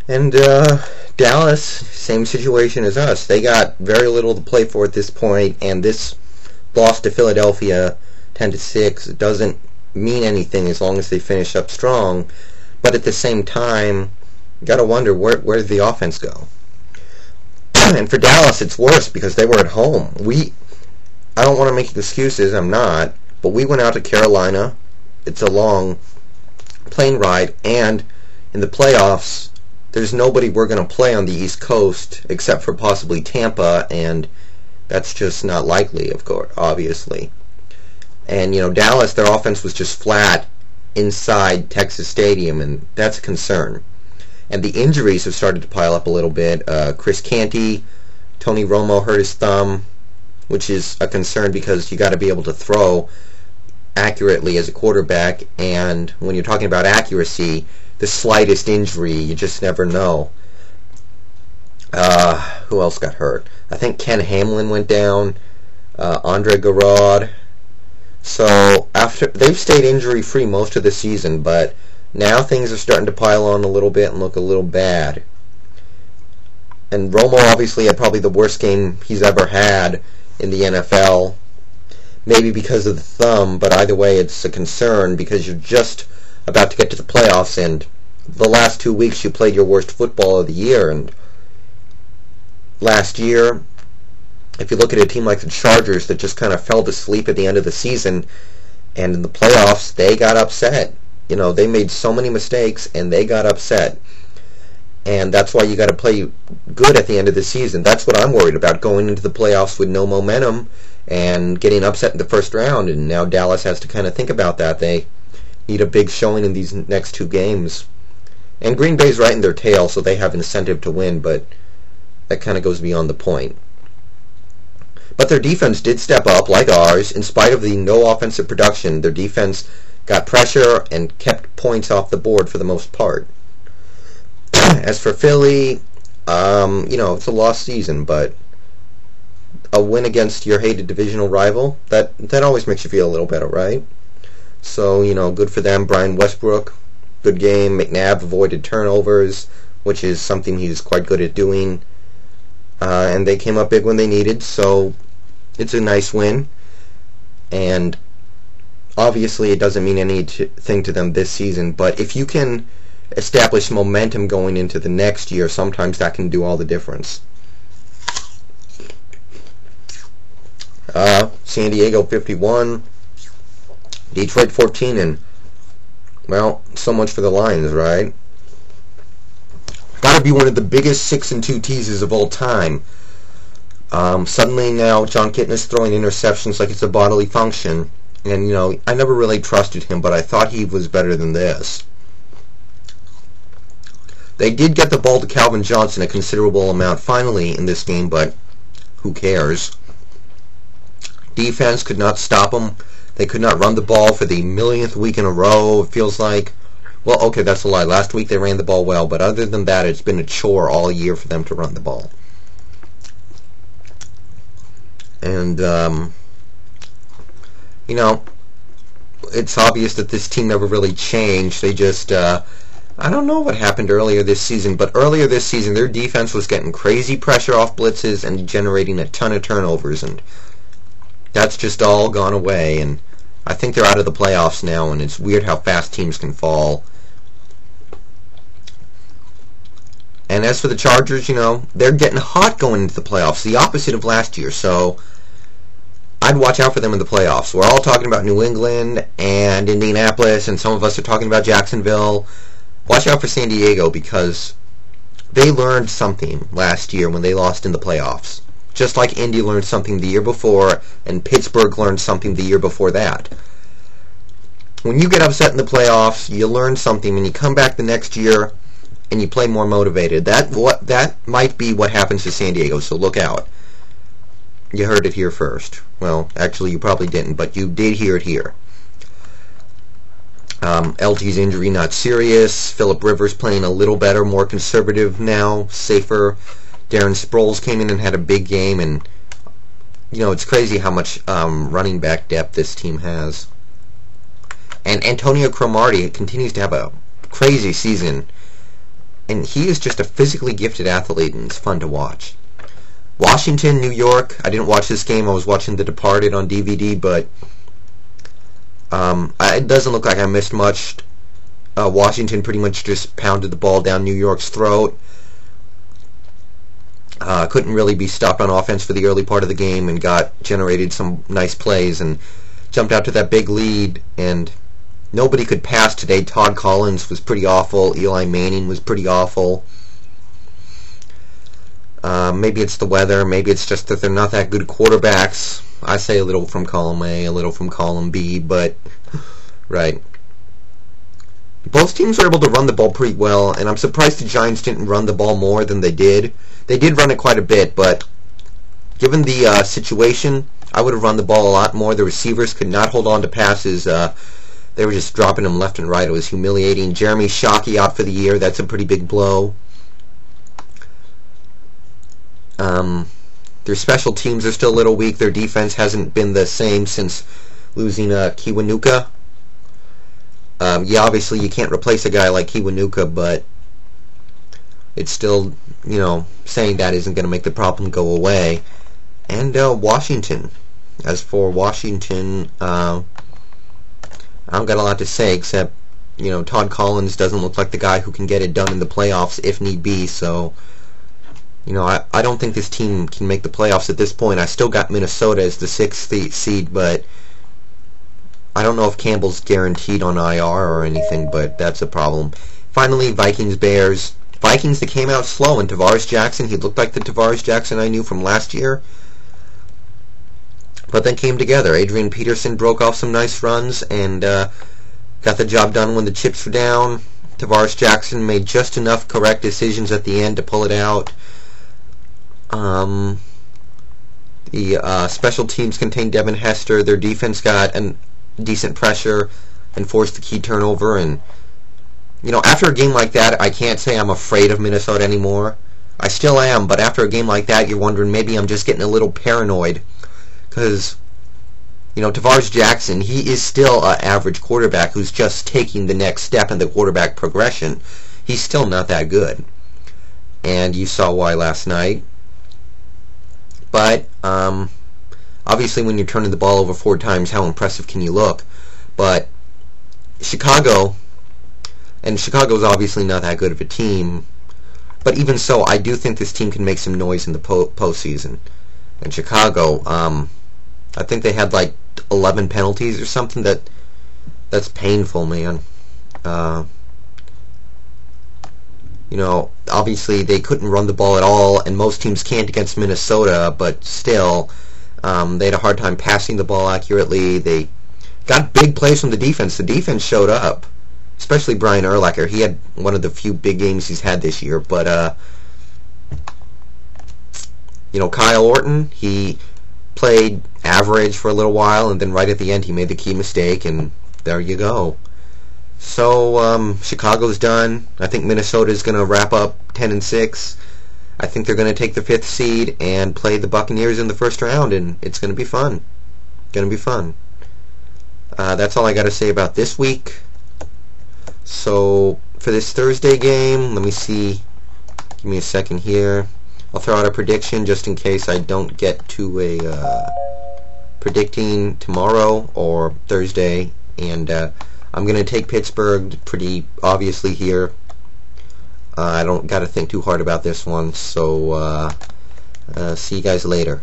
And Dallas, same situation as us. They got very little to play for at this point, and this loss to Philadelphia 10-6 doesn't mean anything as long as they finish up strong. But at the same time, you got to wonder where did the offense go? And for Dallas, it's worse because they were at home. I don't want to make excuses, I'm not, but we went out to Carolina. It's a long plane ride, and in the playoffs, there's nobody we're going to play on the East Coast except for possibly Tampa, and that's just not likely, of course, obviously. And, Dallas, their offense was just flat inside Texas Stadium, and that's a concern. And the injuries have started to pile up a little bit. Chris Canty, Tony Romo hurt his thumb, which is a concern because you got to be able to throw accurately as a quarterback, and when you're talking about accuracy, the slightest injury, you just never know. Who else got hurt? I think Ken Hamlin went down, Andre Garrod. So after they've stayed injury-free most of the season, but now things are starting to pile on a little bit and look a little bad. And Romo obviously had probably the worst game he's ever had in the NFL, maybe because of the thumb, but either way it's a concern because you're just about to get to the playoffs, and the last 2 weeks you played your worst football of the year. And last year, if you look at a team like the Chargers that just kind of fell to sleep at the end of the season, and in the playoffs they got upset. They made so many mistakes and they got upset. And that's why you got to play good at the end of the season. That's what I'm worried about, going into the playoffs with no momentum and getting upset in the first round. And now Dallas has to kind of think about that. They need a big showing in these next two games. And Green Bay's right in their tail, so they have incentive to win, but that kind of goes beyond the point. But their defense did step up, like ours. In spite of the no offensive production, their defense got pressure and kept points off the board for the most part. As for Philly, it's a lost season, but a win against your hated divisional rival, that always makes you feel a little better, right? So, good for them. Brian Westbrook, good game. McNabb avoided turnovers, which is something he's quite good at doing. And they came up big when they needed, so it's a nice win. And obviously it doesn't mean anything to them this season, but if you can establish momentum going into the next year, sometimes that can do all the difference. San Diego 51, Detroit 14, and, well, so much for the Lions, right? Got to be one of the biggest 6-2 teases of all time. Suddenly now John Kitna's throwing interceptions like it's a bodily function. And, I never really trusted him, but I thought he was better than this. They did get the ball to Calvin Johnson a considerable amount finally in this game, but who cares? Defense could not stop them. They could not run the ball for the millionth week in a row, it feels like. Well, okay, that's a lie. Last week they ran the ball well, but other than that, it's been a chore all year for them to run the ball. And, it's obvious that this team never really changed. They just, I don't know what happened earlier this season, but earlier this season their defense was getting crazy pressure off blitzes and generating a ton of turnovers, and that's just all gone away, and I think they're out of the playoffs now, and it's weird how fast teams can fall. And as for the Chargers, they're getting hot going into the playoffs, the opposite of last year, so I'd watch out for them in the playoffs. We're all talking about New England and Indianapolis, and some of us are talking about Jacksonville. Watch out for San Diego because they learned something last year when they lost in the playoffs. Just like Indy learned something the year before, and Pittsburgh learned something the year before that. When you get upset in the playoffs, you learn something, and you come back the next year, and you play more motivated. That might be what happens to San Diego, so look out. You heard it here first. Well, actually, you probably didn't, but you did hear it here. LG's injury not serious. Phillip Rivers playing a little better, more conservative now, safer. Darren Sproles came in and had a big game, and it's crazy how much running back depth this team has. And Antonio Cromartie continues to have a crazy season. and he is just a physically gifted athlete, and it's fun to watch. Washington, New York. I didn't watch this game. I was watching The Departed on DVD, but it doesn't look like I missed much. Washington pretty much just pounded the ball down New York's throat. Couldn't really be stopped on offense for the early part of the game, and generated some nice plays and jumped out to that big lead. And nobody could pass today. Todd Collins was pretty awful. Eli Manning was pretty awful. Maybe it's the weather. Maybe it's just that they're not that good quarterbacks. I say a little from column A, a little from column B, but right. Both teams were able to run the ball pretty well, and I'm surprised the Giants didn't run the ball more than they did. They did run it quite a bit, but given the situation, I would have run the ball a lot more. The receivers could not hold on to passes. They were just dropping them left and right. It was humiliating. Jeremy Shockey out for the year. That's a pretty big blow. Their special teams are still a little weak. Their defense hasn't been the same since losing Kiwanuka. Yeah, obviously you can't replace a guy like Kiwanuka, but it's still, saying that isn't going to make the problem go away. And Washington. As for Washington, I don't got a lot to say except, Todd Collins doesn't look like the guy who can get it done in the playoffs if need be, so I don't think this team can make the playoffs at this point. I still got Minnesota as the 6th seed, but I don't know if Campbell's guaranteed on IR or anything, but that's a problem. Finally, Vikings-Bears. Vikings, they came out slow, and Tavares Jackson, he looked like the Tavares Jackson I knew from last year, but then came together. Adrian Peterson broke off some nice runs and got the job done when the chips were down. Tavares Jackson made just enough correct decisions at the end to pull it out. The special teams contained Devin Hester. Their defense got a decent pressure and forced the key turnover. And, after a game like that, I can't say I'm afraid of Minnesota anymore. I still am, but after a game like that, you're wondering maybe I'm just getting a little paranoid. Because, Tavares Jackson, he is still an average quarterback who's just taking the next step in the quarterback progression. He's still not that good. And you saw why last night. But, obviously when you're turning the ball over 4 times, how impressive can you look? But Chicago's obviously not that good of a team. But even so, I do think this team can make some noise in the postseason. And Chicago, I think they had like 11 penalties or something. That's painful, man. Obviously they couldn't run the ball at all, and most teams can't against Minnesota, but still, they had a hard time passing the ball accurately. They got big plays from the defense. The defense showed up, especially Brian Urlacher. He had one of the few big games he's had this year, but, Kyle Orton, he played average for a little while, and then right at the end he made the key mistake, and there you go. So, Chicago's done. I think Minnesota's going to wrap up 10-6. I think they're going to take the 5th seed and play the Buccaneers in the first round, and it's going to be fun. That's all I got to say about this week. So, for this Thursday game, let me see. Give me a second here. I'll throw out a prediction just in case I don't get to a predicting tomorrow or Thursday, and I'm going to take Pittsburgh pretty obviously here. I don't got to think too hard about this one, so see you guys later.